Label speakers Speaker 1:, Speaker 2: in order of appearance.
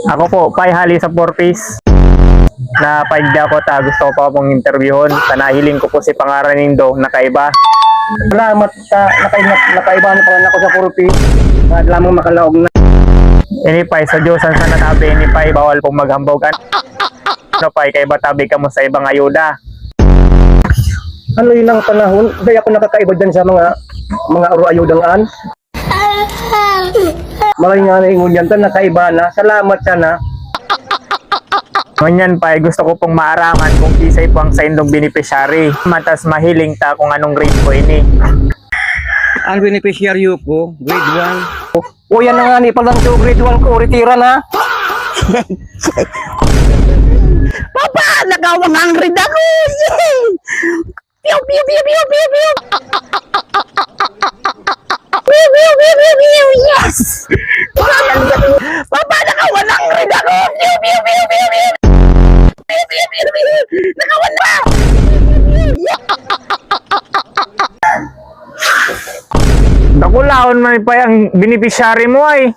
Speaker 1: Ako po, Pai Hali sa 4-piece. Na paigda ko ta, gusto ko pa pong interviewon. Tanahiling ko po si Pangaraning Do, nakaiba.
Speaker 2: Salamat sa nakaiba na pala ako sa 4-piece. Kahit lamang makalaog na.
Speaker 1: Ini Pai, sa Diyosan sa natabi, ini Pai, bawal pong maghambogan. Ano Pai, kay batabi ka mo sa ibang ayuda.
Speaker 2: Ano yun ang panahon? Dahil ako nakakaiba dyan sa mga aro-ayudangaan. Malay nga na ingon yan, nakaiba na. Salamat sana.
Speaker 1: Ngunyan Pai, gusto ko pong maaraman kung kisay po ang sa indong beneficiary. Matas mahiling ta kung anong grade po ini.
Speaker 2: Ang beneficiary ko, grade 1. O yan na nga ni, palang to, grade 1 ko, retira na.
Speaker 3: Papa, nagawang ang red ako! Yay! Piu, piu, piu, piu, piu, piu! Piu, piu, piu, piu, piu, yes! Papa, nagawang ang red ako! Piu, piu, piu, piu, piu! Piu, piu, piu, piu! Nagawang na!
Speaker 1: Dakulaon man Pai ang beneficiary mo ay.